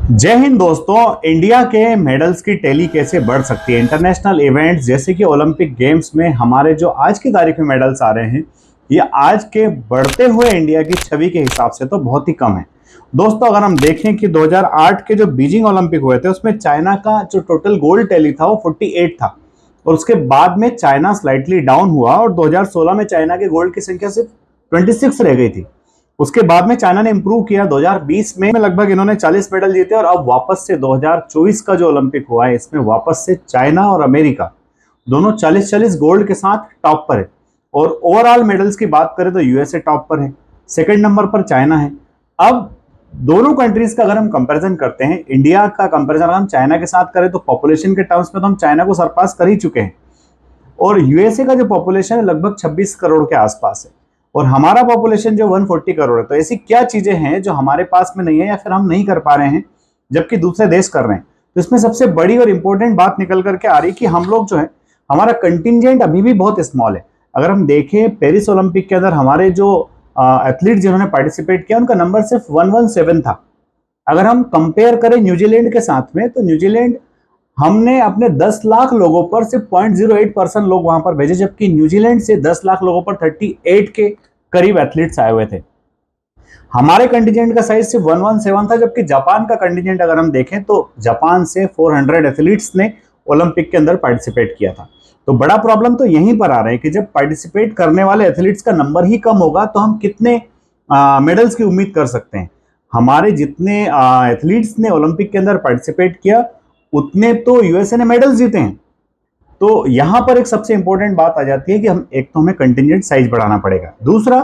जय हिंद दोस्तों। इंडिया के मेडल्स की टैली कैसे बढ़ सकती है। इंटरनेशनल इवेंट्स जैसे कि ओलंपिक गेम्स में हमारे जो आज की तारीख में मेडल्स आ रहे हैं, ये आज के बढ़ते हुए इंडिया की छवि के हिसाब से तो बहुत ही कम है। दोस्तों, अगर हम देखें कि 2008 के जो बीजिंग ओलंपिक हुए थे उसमें चाइना का जो टोटल गोल्ड टैली था वो 48 था, और उसके बाद में चाइना स्लाइटली डाउन हुआ और 2016 में चाइना के गोल्ड की संख्या सिर्फ 26 रह गई थी। उसके बाद में चाइना ने इंप्रूव किया। 2020 में लगभग इन्होंने 40 मेडल जीते, और अब वापस से 2024 का जो ओलंपिक हुआ है इसमें वापस से चाइना और अमेरिका दोनों 40-40 गोल्ड के साथ टॉप पर है। और ओवरऑल मेडल्स की बात करें तो यूएसए टॉप पर है, सेकंड नंबर पर चाइना है। अब दोनों कंट्रीज का अगर हम कंपैरिजन करते हैं, इंडिया का कंपैरिजन अगर हम चाइना के साथ करें तो पॉपुलेशन के टर्म्स में तो हम चाइना को सरपास कर ही चुके हैं, और यूएसए का जो पॉपुलेशन है लगभग 26 करोड़ के आसपास है, और हमारा पॉपुलेशन जो 140 करोड़ है। तो ऐसी क्या चीजें हैं जो हमारे पास में नहीं है या फिर हम नहीं कर पा रहे हैं जबकि दूसरे देश कर रहे हैं। तो इसमें सबसे बड़ी और इंपॉर्टेंट बात निकल करके आ रही है कि हम लोग जो है, हमारा कंटिजेंट अभी भी बहुत स्मॉल है। अगर हम देखें पेरिस ओलंपिक के अंदर हमारे जो एथलीट जिन्होंने पार्टिसिपेट किया उनका नंबर सिर्फ 117 था। अगर हम कंपेयर करें न्यूजीलैंड के साथ में, तो न्यूजीलैंड हमने अपने 10 लाख लोगों पर सिर्फ 0.08% लोग वहां पर भेजे, जबकि न्यूजीलैंड से 10 लाख लोगों पर 38 के करीब एथलीट्स आए हुए थे। हमारे कंटिजेंट का साइज सिर्फ 117 था, जबकि जापान का कंटिजेंट अगर हम देखें तो जापान से 400 एथलीट्स ने ओलंपिक के अंदर पार्टिसिपेट किया था। तो बड़ा प्रॉब्लम तो यहीं पर आ रहा है कि जब पार्टिसिपेट करने वाले एथलीट्स का नंबर ही कम होगा तो हम कितने मेडल्स की उम्मीद कर सकते हैं। हमारे जितने एथलीट्स ने ओलंपिक के अंदर पार्टिसिपेट किया उतने तो यूएसए ने मेडल्स जीते हैं। तो यहां पर एक सबसे इंपॉर्टेंट बात आ जाती है कि हम एक तो हमें कंटिजेंट साइज बढ़ाना पड़ेगा, दूसरा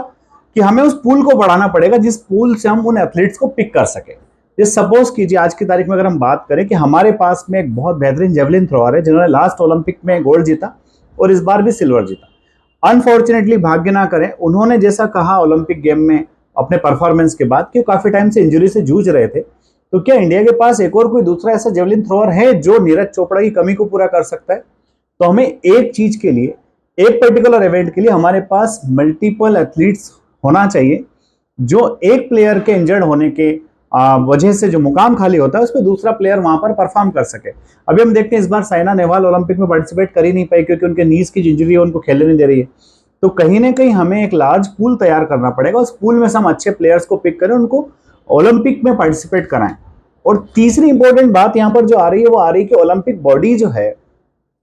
कि हमें उस पूल को बढ़ाना पड़ेगा जिस पूल से हम उन एथलीट्स को पिक कर सके। ये सपोज कीजिए आज की तारीख में अगर हम बात करें कि हमारे पास में एक बहुत बेहतरीन जेवलिन थ्रोअर है जिन्होंने लास्ट ओलंपिक में गोल्ड जीता और इस बार भी सिल्वर जीता। अनफॉर्चुनेटली भाग्य ना करें, उन्होंने जैसा कहा ओलंपिक गेम में अपने परफॉर्मेंस के बाद कि काफी टाइम से इंजरी से जूझ रहे थे। तो क्या इंडिया के पास एक और कोई दूसरा ऐसा जेवलिन थ्रोअर है जो नीरज चोपड़ा की कमी को पूरा कर सकता है? तो हमें एक चीज के लिए, एक पर्टिकुलर इवेंट के लिए हमारे पास मल्टीपल एथलीट्स होना चाहिए, जो एक प्लेयर के इंजर्ड होने के वजह से जो मुकाम खाली होता है उस पर दूसरा प्लेयर वहां पर परफॉर्म कर सके। अभी हम देखते हैं इस बार साइना नेहवाल ओलंपिक में पार्टिसिपेट कर ही नहीं पाई क्योंकि उनके नीज की इंजरी है, उनको खेलने नहीं दे रही है। तो कहीं ना कहीं हमें एक लार्ज पूल तैयार करना पड़ेगा, उस पूल में से हम अच्छे प्लेयर्स को पिक करें, उनको ओलंपिक में पार्टिसिपेट कराएं। और तीसरी इंपॉर्टेंट बात यहां पर जो आ रही है वो आ रही है कि ओलंपिक बॉडी जो है,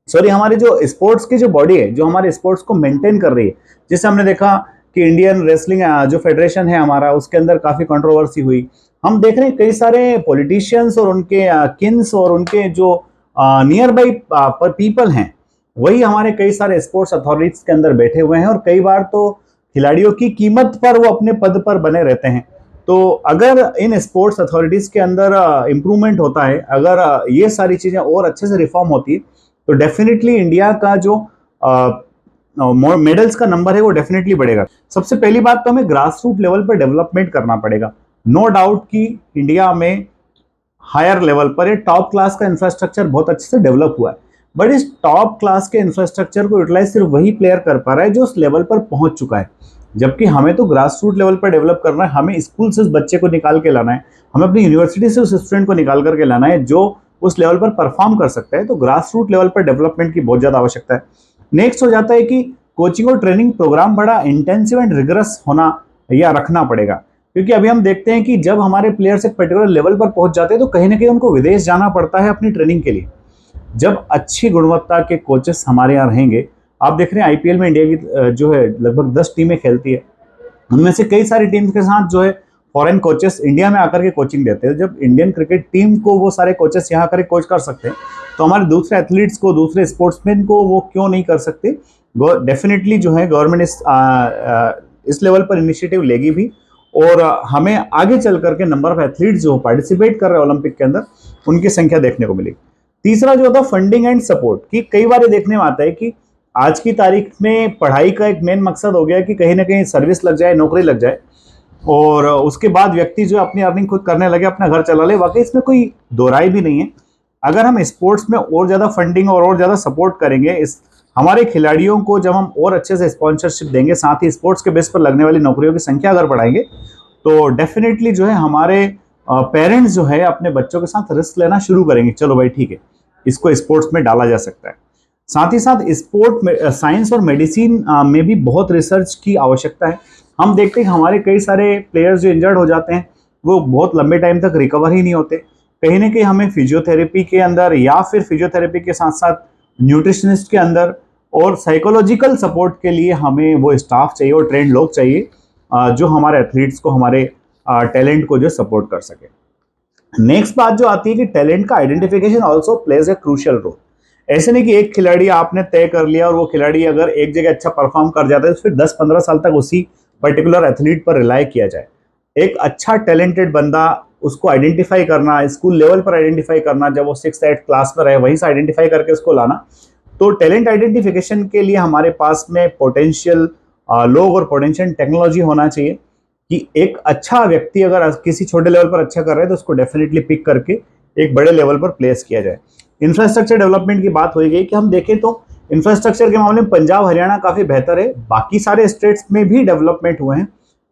सॉरी हमारी जो स्पोर्ट्स की जो बॉडी है जो हमारे स्पोर्ट्स को मेंटेन कर रही है, जैसे हमने देखा कि इंडियन रेसलिंग जो फेडरेशन है हमारा, उसके अंदर काफी कंट्रोवर्सी हुई। हम देख रहे हैं कई सारे पॉलिटिशियंस और उनके किन्स और उनके जो नियर बाई पीपल हैं, वही हमारे कई सारे स्पोर्ट्स अथॉरिटीज के अंदर बैठे हुए हैं, और कई बार तो खिलाड़ियों की कीमत पर वो अपने पद पर बने रहते हैं। तो अगर इन स्पोर्ट्स अथॉरिटीज के अंदर इंप्रूवमेंट होता है, अगर ये सारी चीजें और अच्छे से रिफॉर्म होती है, तो डेफिनेटली इंडिया का जो मेडल्स का नंबर है वो डेफिनेटली बढ़ेगा। सबसे पहली बात तो हमें ग्रास रूट लेवल पर डेवलपमेंट करना पड़ेगा। नो डाउट कि इंडिया में हायर लेवल पर ये टॉप क्लास का इंफ्रास्ट्रक्चर बहुत अच्छे से डेवलप हुआ है, बट इस टॉप क्लास के इंफ्रास्ट्रक्चर को यूटिलाइज सिर्फ वही प्लेयर कर पा रहा है जो उस लेवल पर पहुंच चुका है, जबकि हमें तो ग्रास रूट लेवल पर डेवलप करना है। हमें स्कूल से उस बच्चे को निकाल के लाना है, हमें अपनी यूनिवर्सिटी से उस स्टूडेंट को निकाल करके लाना है जो उस लेवल पर परफॉर्म कर सकता है। तो ग्रास रूट लेवल पर डेवलपमेंट की बहुत ज्यादा आवश्यकता है। नेक्स्ट हो जाता है कि कोचिंग और ट्रेनिंग प्रोग्राम बड़ा इंटेंसिव एंड रिगरस होना या रखना पड़ेगा, क्योंकि अभी हम देखते हैं कि जब हमारे प्लेयर्स एक पर्टिकुलर लेवल पर पहुंच जाते हैं तो कहीं ना कहीं उनको विदेश जाना पड़ता है अपनी ट्रेनिंग के लिए। जब अच्छी गुणवत्ता के कोचेस हमारे यहाँ रहेंगे, आप देख रहे हैं आईपीएल में इंडिया की जो है लगभग 10 टीमें खेलती है, उनमें से कई सारी टीम्स के साथ जो है फॉरेन कोचेस इंडिया में आकर के कोचिंग देते हैं। जब इंडियन क्रिकेट टीम को वो सारे कोचेस यहाँ आकर कोच कर सकते हैं, तो हमारे दूसरे एथलीट्स को, दूसरे स्पोर्ट्समैन को वो क्यों नहीं कर सकते। डेफिनेटली जो है गवर्नमेंट इस लेवल पर इनिशिएटिव लेगी भी, और हमें आगे चल करके नंबर ऑफ एथलीट्स जो पार्टिसिपेट कर रहे हैं ओलंपिक के अंदर, उनकी संख्या देखने को मिलेगी। तीसरा जो होता है फंडिंग एंड सपोर्ट, कि कई बार ये देखने में आता है कि आज की तारीख में पढ़ाई का एक मेन मकसद हो गया कि कहीं ना कहीं सर्विस लग जाए, नौकरी लग जाए, और उसके बाद व्यक्ति जो अपनी अर्निंग खुद करने लगे, अपना घर चला ले। वाकई इसमें कोई दो राय भी नहीं है। अगर हम स्पोर्ट्स में और ज्यादा फंडिंग और ज्यादा सपोर्ट करेंगे, इस हमारे खिलाड़ियों को जब हम और अच्छे से स्पॉन्सरशिप देंगे, साथ ही स्पोर्ट्स के बेस पर लगने वाली नौकरियों की संख्या अगर बढ़ाएंगे, तो डेफिनेटली जो है हमारे पेरेंट्स जो है अपने बच्चों के साथ रिस्क लेना शुरू करेंगे, चलो भाई ठीक है, इसको स्पोर्ट्स में डाला जा सकता है। साथ ही साथ स्पोर्ट में साइंस और मेडिसिन में भी बहुत रिसर्च की आवश्यकता है। हम देखते हैं कि हमारे कई सारे प्लेयर्स जो इंजर्ड हो जाते हैं वो बहुत लंबे टाइम तक रिकवर ही नहीं होते। कहीं ना कहीं हमें फिजियोथेरेपी के अंदर या फिर फिजियोथेरेपी के साथ साथ न्यूट्रिशनिस्ट के अंदर और साइकोलॉजिकल सपोर्ट के लिए हमें वो स्टाफ चाहिए और ट्रेंड लोग चाहिए जो हमारे एथलीट्स को, हमारे टैलेंट को जो सपोर्ट कर सके। नेक्स्ट बात जो आती है कि टैलेंट का identification also plays a crucial role. ऐसे नहीं कि एक खिलाड़ी आपने तय कर लिया और वो खिलाड़ी अगर एक जगह अच्छा परफॉर्म कर जाता है तो फिर 10-15 साल तक उसी पर्टिकुलर एथलीट पर रिलाई किया जाए। एक अच्छा टैलेंटेड बंदा, उसको आइडेंटिफाई करना, स्कूल लेवल पर आइडेंटिफाई करना, जब वो 6th-8th क्लास में रहे वहीं से आइडेंटिफाई करके उसको लाना। तो टैलेंट आइडेंटिफिकेशन के लिए हमारे पास में पोटेंशियल लोग और पोटेंशियल टेक्नोलॉजी होना चाहिए कि एक अच्छा व्यक्ति अगर किसी छोटे लेवल पर अच्छा कर रहा है तो उसको डेफिनेटली पिक करके एक बड़े लेवल पर प्लेस किया जाए। इंफ्रास्ट्रक्चर डेवलपमेंट की बात हो गई कि हम देखें तो इंफ्रास्ट्रक्चर के मामले में पंजाब हरियाणा काफी बेहतर है, बाकी सारे स्टेट्स में भी डेवलपमेंट हुए हैं,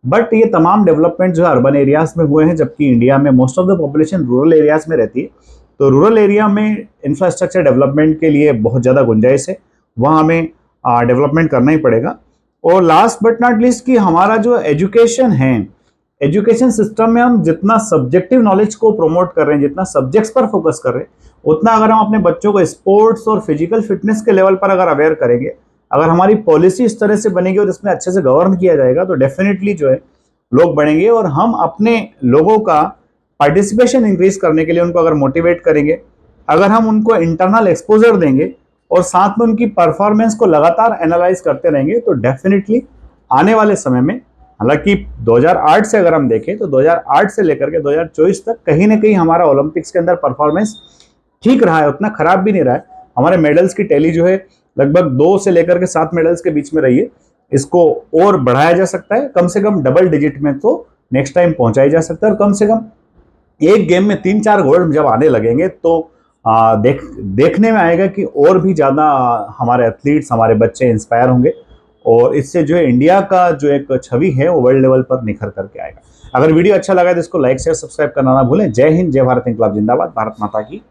बट ये तमाम डेवलपमेंट जो है अर्बन एरियाज में हुए हैं, जबकि इंडिया में most of the population rural areas में रहती है। तो रूरल एरिया में इंफ्रास्ट्रक्चर डेवलपमेंट के लिए बहुत ज़्यादा गुंजाइश है, वहाँ हमें डेवलपमेंट करना ही पड़ेगा। और लास्ट बट नॉट लीस्ट कि हमारा जो एजुकेशन है, एजुकेशन सिस्टम में हम जितना सब्जेक्टिव नॉलेज को प्रमोट कर रहे हैं, जितना सब्जेक्ट्स पर फोकस कर रहे हैं, उतना अगर हम अपने बच्चों को स्पोर्ट्स और फिजिकल फिटनेस के लेवल पर अगर अवेयर करेंगे, अगर हमारी पॉलिसी इस तरह से बनेगी और इसमें अच्छे से गवर्न किया जाएगा तो डेफिनेटली जो है लोग बढ़ेंगे। और हम अपने लोगों का पार्टिसिपेशन इंक्रीज करने के लिए उनको अगर मोटिवेट करेंगे, अगर हम उनको इंटरनल एक्सपोजर देंगे और साथ में उनकी परफॉर्मेंस को लगातार एनालाइज करते रहेंगे तो डेफिनेटली आने वाले समय में, हालांकि 2008 से अगर हम देखें तो 2008 से लेकर के 2024 तक कहीं ना कहीं हमारा ओलंपिक्स के अंदर परफॉर्मेंस ठीक रहा है, उतना खराब भी नहीं रहा है। हमारे मेडल्स की टैली जो है लगभग 2 से लेकर के 7 मेडल्स के बीच में रही है। इसको और बढ़ाया जा सकता है, कम से कम डबल डिजिट में तो नेक्स्ट टाइम पहुंचाया जा सकता है। और कम से कम एक गेम में 3-4 गोल्ड जब आने लगेंगे तो देखने में आएगा कि और भी ज़्यादा हमारे एथलीट्स, हमारे बच्चे इंस्पायर होंगे और इससे जो है इंडिया का जो एक छवि है वो वर्ल्ड लेवल पर निखर करके आएगा। अगर वीडियो अच्छा लगा तो इसको लाइक शेयर सब्सक्राइब करना ना भूलें। जय हिंद, जय भारत, इंकलाब जिंदाबाद, भारत माता की